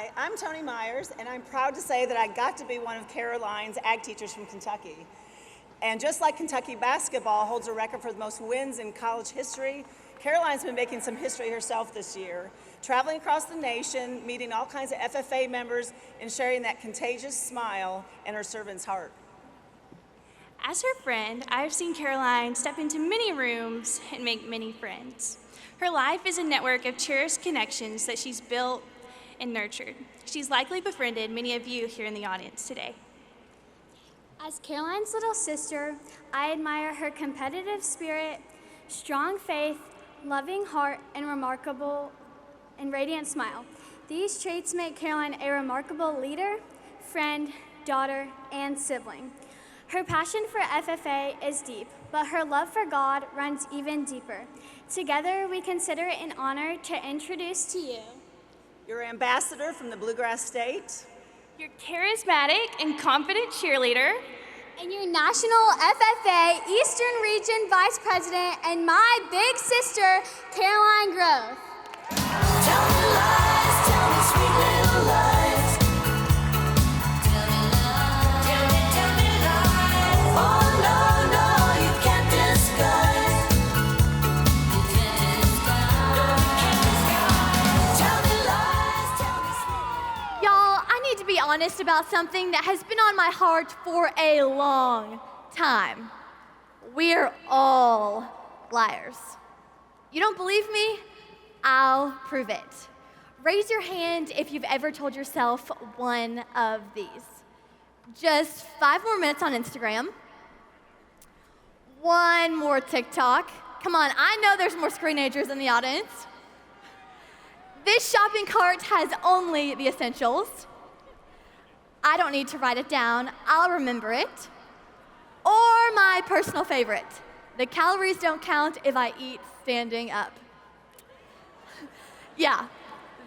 Hi, I'm Tony Myers, and I'm proud to say that I got to be one of Caroline's ag teachers from Kentucky. And just like Kentucky basketball holds a record for the most wins in college history, Caroline's been making some history herself this year, traveling across the nation, meeting all kinds of FFA members, and sharing that contagious smile in her servant's heart. As her friend, I've seen Caroline step into many rooms and make many friends. Her life is a network of cherished connections that she's built and nurtured. She's likely befriended many of you here in the audience today. As Caroline's little sister, I admire her competitive spirit, strong faith, loving heart, and remarkable and radiant smile. These traits make Caroline a remarkable leader, friend, daughter, and sibling. Her passion for FFA is deep, but her love for God runs even deeper. Together, we consider it an honor to introduce to you Your ambassador from the Bluegrass State, Your charismatic and confident cheerleader, and your National FFA Eastern Region Vice President and my big sister, Caroline Groth. Tell me lies, tell me sweet little lies. Tell me lies, tell me lies. Oh no, no, you can't disguise. You can't disguise. Tell me lies, tell me sweet. Y'all, I need to be honest about something that has been on my heart for a long time. We're all liars. You don't believe me? I'll prove it. Raise your hand if you've ever told yourself one of these. Just 5 more minutes on Instagram. 1 more TikTok. Come on, I know there's more screenagers in the audience. This shopping cart has only the essentials. I don't need to write it down, I'll remember it. Or my personal favorite, the calories don't count if I eat standing up. Yeah,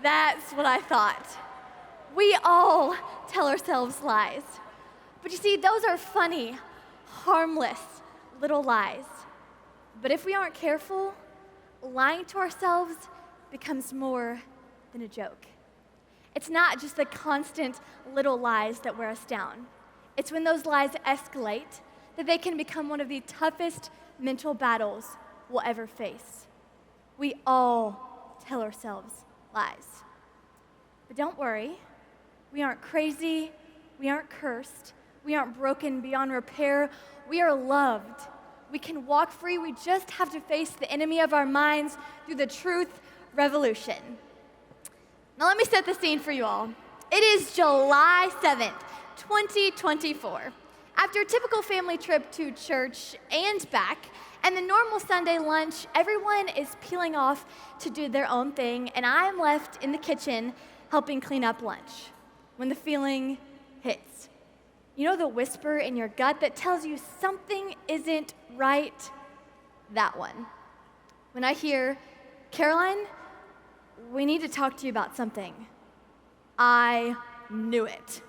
that's what I thought. We all tell ourselves lies. But you see, those are funny, harmless little lies. But if we aren't careful, lying to ourselves becomes more than a joke. It's not just the constant little lies that wear us down. It's when those lies escalate that they can become one of the toughest mental battles we'll ever face. We all tell ourselves lies. But don't worry, we aren't crazy, we aren't cursed, we aren't broken beyond repair, we are loved. We can walk free, we just have to face the enemy of our minds through the truth revolution. Now let me set the scene for you all. It is July 7th, 2024. After a typical family trip to church and back, and the normal Sunday lunch, everyone is peeling off to do their own thing, and I'm left in the kitchen helping clean up lunch when the feeling hits. You know the whisper in your gut that tells you something isn't right? That one. When I hear, Caroline, we need to talk to you about something. I knew it.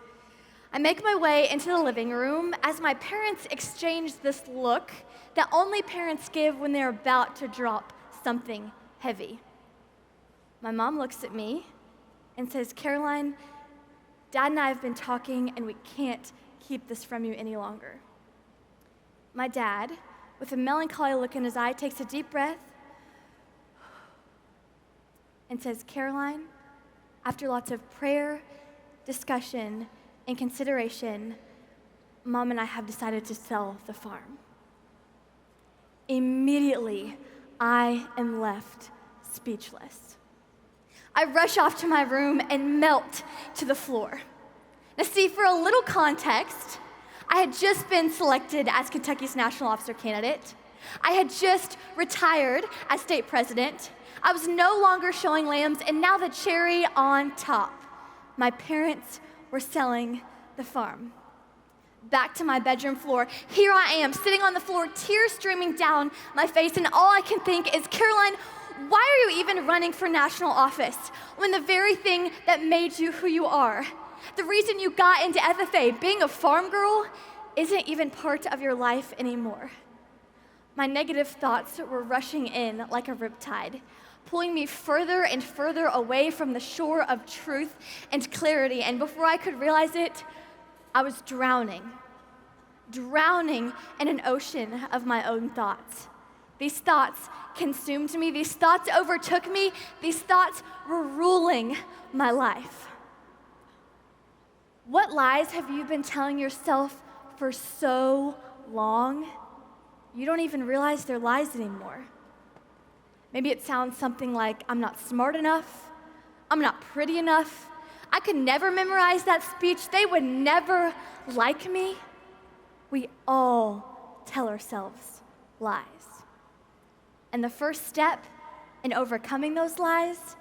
I make my way into the living room as my parents exchange this look that only parents give when they're about to drop something heavy. My mom looks at me and says, Caroline, Dad and I have been talking and we can't keep this from you any longer. My dad, with a melancholy look in his eye, takes a deep breath and says, Caroline, after lots of prayer, discussion, and consideration, Mom and I have decided to sell the farm. Immediately, I am left speechless. I rush off to my room and melt to the floor. Now see, for a little context, I had just been selected as Kentucky's national officer candidate. I had just retired as state president. I was no longer showing lambs, and now the cherry on top, my parents were selling the farm. Back to my bedroom floor. Here I am, sitting on the floor, tears streaming down my face, and all I can think is, Caroline, why are you even running for national office when the very thing that made you who you are, the reason you got into FFA, being a farm girl, isn't even part of your life anymore? My negative thoughts were rushing in like a riptide, pulling me further and further away from the shore of truth and clarity. And before I could realize it, I was drowning in an ocean of my own thoughts. These thoughts consumed me. These thoughts overtook me. These thoughts were ruling my life. What lies have you been telling yourself for so long? You don't even realize they're lies anymore. Maybe it sounds something like, I'm not smart enough, I'm not pretty enough, I could never memorize that speech, they would never like me. We all tell ourselves lies. And the first step in overcoming those lies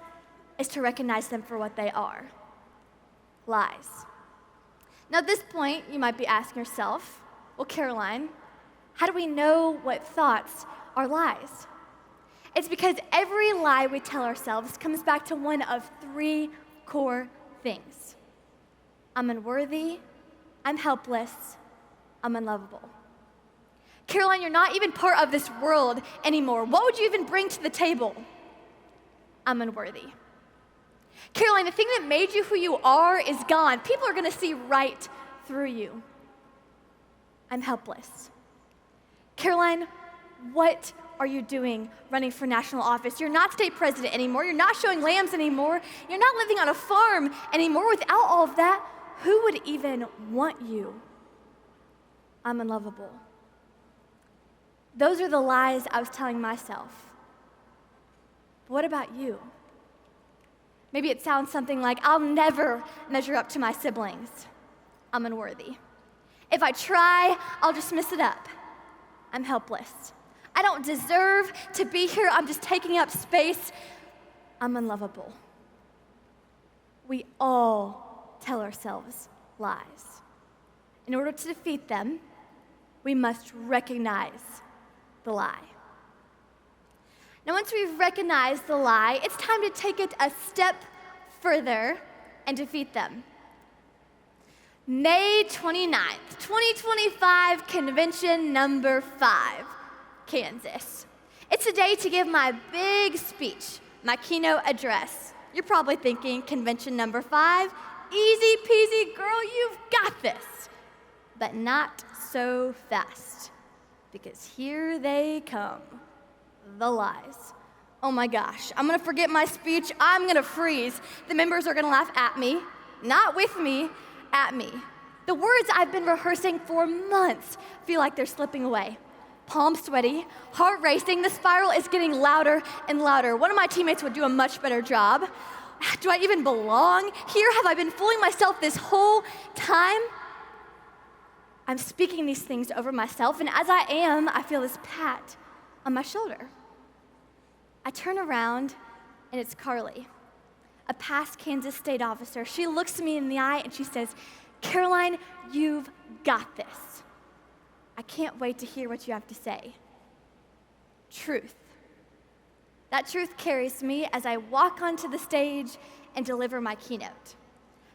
is to recognize them for what they are, lies. Now at this point, you might be asking yourself, well, Caroline, how do we know what thoughts are lies? It's because every lie we tell ourselves comes back to one of three core things. I'm unworthy, I'm helpless, I'm unlovable. Caroline, you're not even part of this world anymore. What would you even bring to the table? I'm unworthy. Caroline, the thing that made you who you are is gone. People are gonna see right through you. I'm helpless. Caroline, what are you doing running for national office? You're not state president anymore. You're not showing lambs anymore. You're not living on a farm anymore. Without all of that, who would even want you? I'm unlovable. Those are the lies I was telling myself. But what about you? Maybe it sounds something like, I'll never measure up to my siblings. I'm unworthy. If I try, I'll just mess it up. I'm helpless. I don't deserve to be here. I'm just taking up space. I'm unlovable. We all tell ourselves lies. In order to defeat them, we must recognize the lie. Now, once we've recognized the lie, it's time to take it a step further and defeat them. May 29th, 2025, convention number 5, Kansas. It's a day to give my big speech, my keynote address. You're probably thinking, convention number 5, easy peasy, girl, you've got this. But not so fast, because here they come, the lies. Oh my gosh, I'm gonna forget my speech, I'm gonna freeze. The members are gonna laugh at me, not with me, at me. The words I've been rehearsing for months feel like they're slipping away. Palms sweaty, heart racing, the spiral is getting louder and louder. One of my teammates would do a much better job. Do I even belong here? Have I been fooling myself this whole time? I'm speaking these things over myself, and as I am, I feel this pat on my shoulder. I turn around, and it's Carly, a past Kansas state officer. She looks me in the eye, and she says, Caroline, you've got this. I can't wait to hear what you have to say. Truth. That truth carries me as I walk onto the stage and deliver my keynote.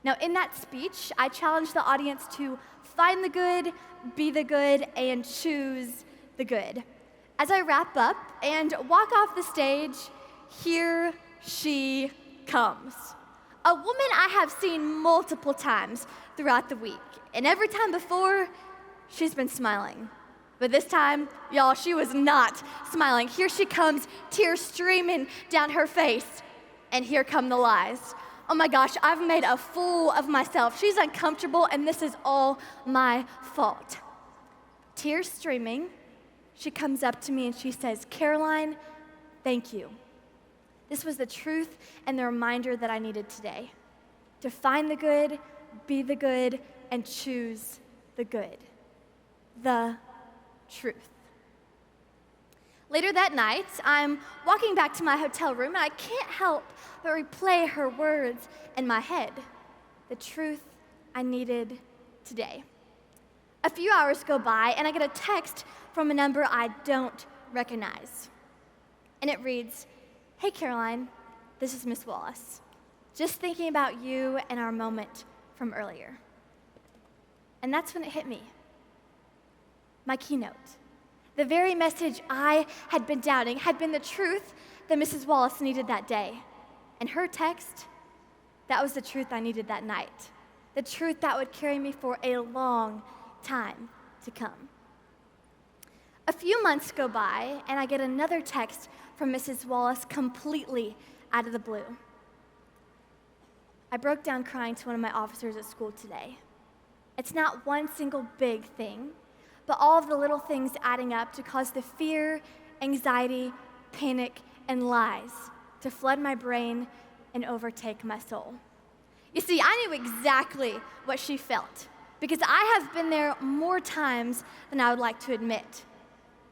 Now, in that speech, I challenge the audience to find the good, be the good, and choose the good. As I wrap up and walk off the stage, here she comes. A woman I have seen multiple times throughout the week, and every time before, she's been smiling. But this time, y'all, she was not smiling. Here she comes, tears streaming down her face, and here come the lies. Oh my gosh, I've made a fool of myself. She's uncomfortable, and this is all my fault. Tears streaming, she comes up to me and she says, Caroline, thank you. This was the truth and the reminder that I needed today. To find the good, be the good, and choose the good. The truth. Later that night, I'm walking back to my hotel room, and I can't help but replay her words in my head. The truth I needed today. A few hours go by, and I get a text from a number I don't recognize. And it reads, Hey Caroline, this is Miss Wallace. Just thinking about you and our moment from earlier. And that's when it hit me. My keynote. The very message I had been doubting had been the truth that Mrs. Wallace needed that day. And her text, that was the truth I needed that night. The truth that would carry me for a long time to come. A few months go by, and I get another text from Mrs. Wallace completely out of the blue. I broke down crying to one of my officers at school today. It's not one single big thing, but all of the little things adding up to cause the fear, anxiety, panic, and lies to flood my brain and overtake my soul. You see, I knew exactly what she felt because I have been there more times than I would like to admit.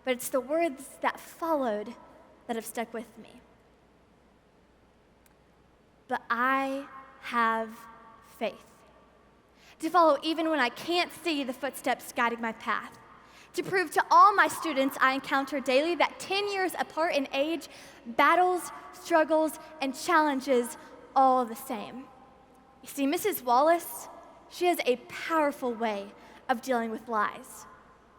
But it's the words that followed that have stuck with me. But I have faith to follow even when I can't see the footsteps guiding my path, to prove to all my students I encounter daily that 10 years apart in age, battles, struggles, and challenges all the same. You see, Mrs. Wallace, she has a powerful way of dealing with lies.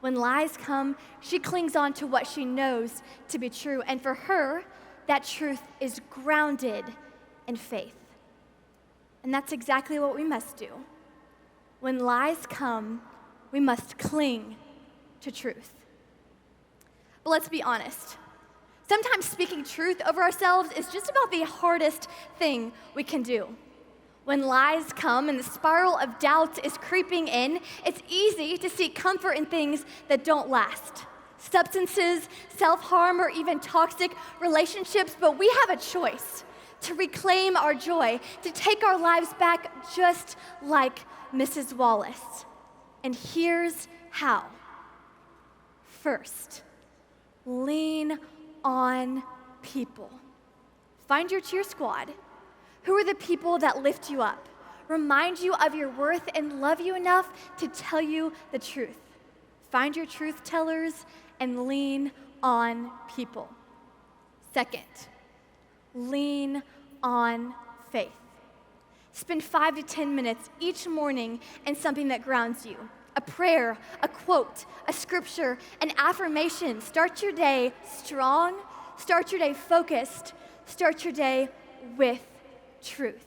When lies come, she clings on to what she knows to be true, and for her, that truth is grounded in faith. And that's exactly what we must do. When lies come, we must cling to truth. But let's be honest. Sometimes speaking truth over ourselves is just about the hardest thing we can do. When lies come and the spiral of doubt is creeping in, it's easy to seek comfort in things that don't last. Substances, self-harm, or even toxic relationships, but we have a choice to reclaim our joy, to take our lives back just like Mrs. Wallace. And here's how. First, lean on people. Find your cheer squad. Who are the people that lift you up, remind you of your worth, and love you enough to tell you the truth? Find your truth tellers and lean on people. Second, lean on faith. Spend 5 to 10 minutes each morning in something that grounds you. A prayer, a quote, a scripture, an affirmation. Start your day strong, start your day focused, start your day with truth.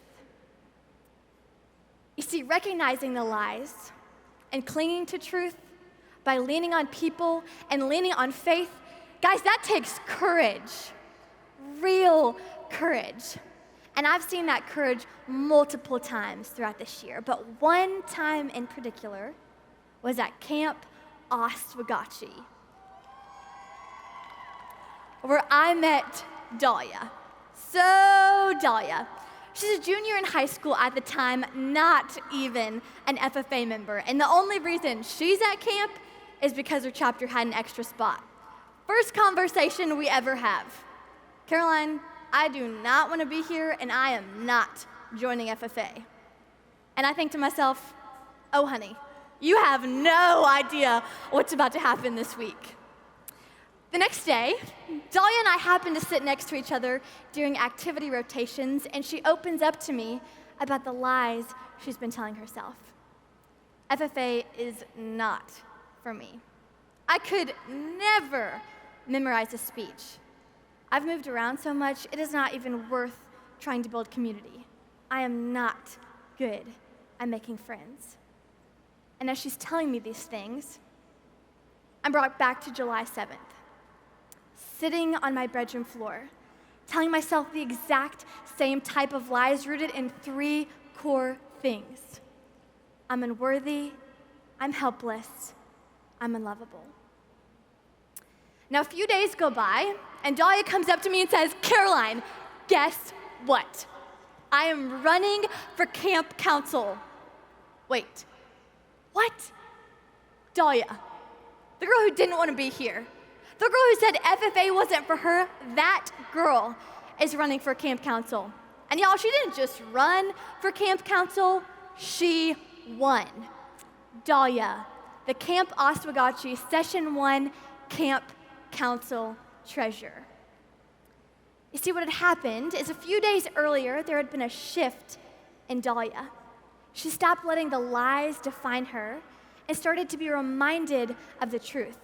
You see, recognizing the lies and clinging to truth by leaning on people and leaning on faith, guys, that takes courage, real courage. And I've seen that courage multiple times throughout this year, but one time in particular was at Camp Oswegatchie, where I met Dahlia. So Dahlia. She's a junior in high school at the time, not even an FFA member. And the only reason she's at camp is because her chapter had an extra spot. First conversation we ever have. Caroline, I do not want to be here, and I am not joining FFA. And I think to myself, oh, honey, you have no idea what's about to happen this week. The next day, Dahlia and I happen to sit next to each other during activity rotations, and she opens up to me about the lies she's been telling herself. FFA is not for me. I could never memorize a speech. I've moved around so much, it is not even worth trying to build community. I am not good at making friends. And as she's telling me these things, I'm brought back to July 7th. Sitting on my bedroom floor, telling myself the exact same type of lies rooted in 3 core things. I'm unworthy, I'm helpless, I'm unlovable. Now, a few days go by, and Dahlia comes up to me and says, Caroline, guess what? I am running for camp council. Wait, what? Dahlia, the girl who didn't want to be here. The girl who said FFA wasn't for her, that girl is running for camp council. And y'all, she didn't just run for camp council, she won. Dahlia, the Camp Oswegatchie Session 1 Camp Council treasurer. You see, what had happened is a few days earlier, there had been a shift in Dahlia. She stopped letting the lies define her and started to be reminded of the truth,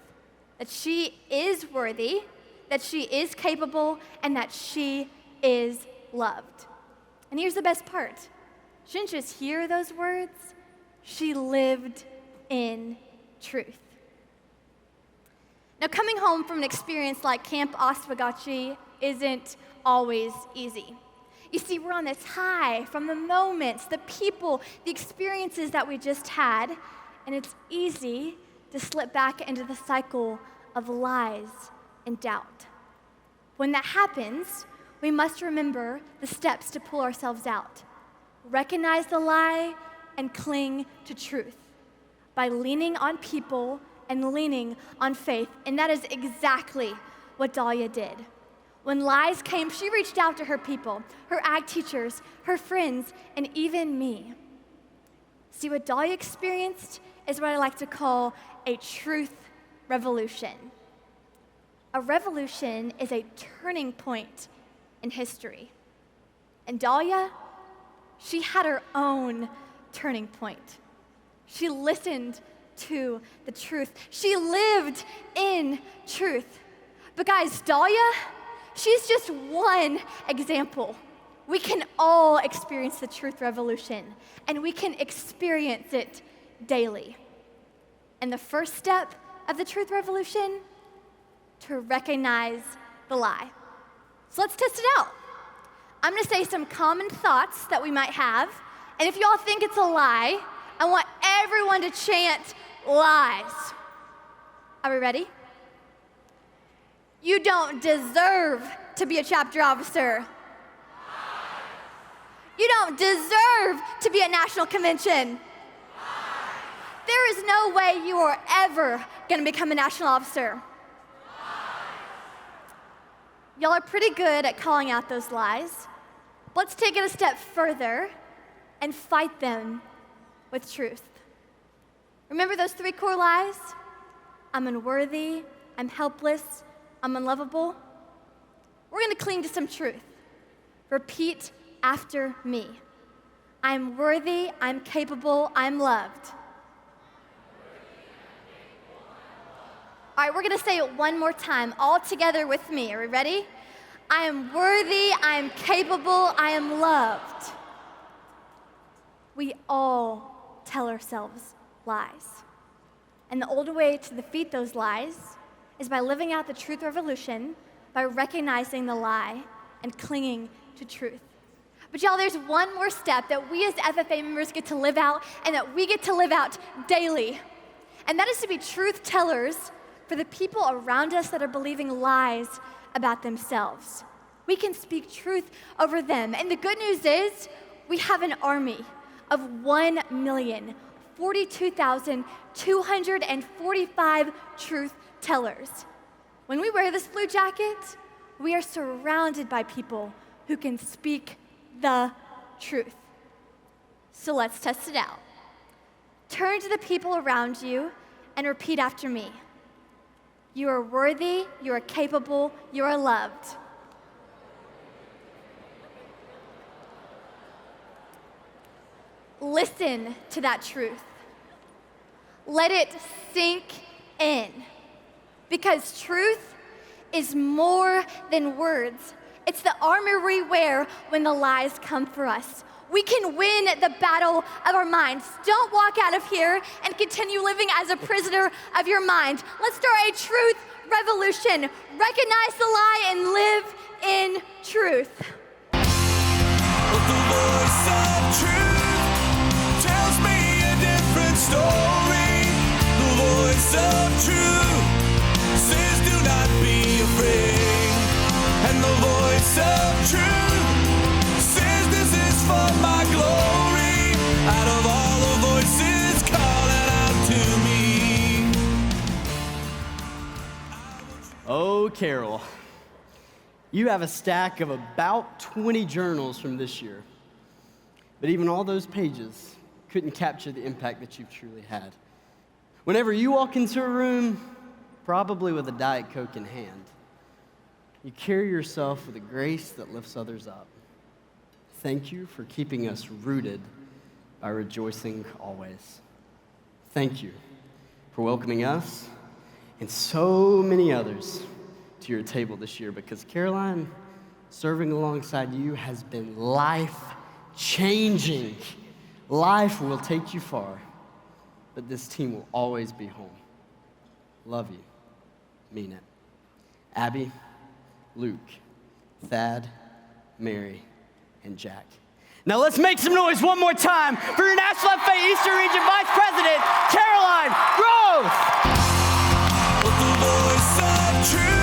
that she is worthy, that she is capable, and that she is loved. And here's the best part. She didn't just hear those words, she lived in truth. Now, coming home from an experience like Camp Oswegatchie isn't always easy. You see, we're on this high from the moments, the people, the experiences that we just had, and it's easy to slip back into the cycle of lies and doubt. When that happens, we must remember the steps to pull ourselves out. Recognize the lie and cling to truth by leaning on people and leaning on faith. And that is exactly what Dahlia did. When lies came, she reached out to her people, her ag teachers, her friends, and even me. See, what Dahlia experienced is what I like to call a truth revolution. A revolution is a turning point in history. And Dahlia, she had her own turning point. She listened to the truth. She lived in truth. But guys, Dahlia, she's just one example. We can all experience the truth revolution, and we can experience it daily. And the first step of the truth revolution, to recognize the lie. So let's test it out. I'm gonna say some common thoughts that we might have, and if y'all think it's a lie, I want everyone to chant lies. Are we ready? You don't deserve to be a chapter officer. You don't deserve to be at National Convention. There is no way you are ever gonna become a national officer. Y'all are pretty good at calling out those lies. Let's take it a step further and fight them with truth. Remember those 3 core lies? I'm unworthy, I'm helpless, I'm unlovable. We're gonna cling to some truth. Repeat after me. I'm worthy, I'm capable, I'm loved. All right, we're gonna say it one more time, all together with me. Are we ready? I am worthy, I am capable, I am loved. We all tell ourselves lies. And the only way to defeat those lies is by living out the truth revolution, by recognizing the lie and clinging to truth. But y'all, there's one more step that we as FFA members get to live out and that we get to live out daily. And that is to be truth tellers for the people around us that are believing lies about themselves. We can speak truth over them. And the good news is we have an army of 1,042,245 truth tellers. When we wear this blue jacket, we are surrounded by people who can speak the truth. So let's test it out. Turn to the people around you and repeat after me. You are worthy, you are capable, you are loved. Listen to that truth. Let it sink in. Because truth is more than words. It's the armor we wear when the lies come for us. We can win the battle of our minds. Don't walk out of here and continue living as a prisoner of your mind. Let's start a truth revolution. Recognize the lie and live in truth. But the voice of truth tells me a different story. The voice of truth says do not be afraid. And the voice of truth says this is for my glory. Out of all the voices calling out to me. Oh, Carol, you have a stack of about 20 journals from this year. But even all those pages couldn't capture the impact that you've truly had. Whenever you walk into a room, probably with a Diet Coke in hand, you carry yourself with a grace that lifts others up. Thank you for keeping us rooted by rejoicing always. Thank you for welcoming us and so many others to your table this year, because Caroline, serving alongside you has been life-changing. Life will take you far, but this team will always be home. Love you. Mean it. Abby, Luke, Thad, Mary, and Jack. Now let's make some noise one more time for your National FA Eastern Region Vice President, Caroline Groth. With the voice of truth.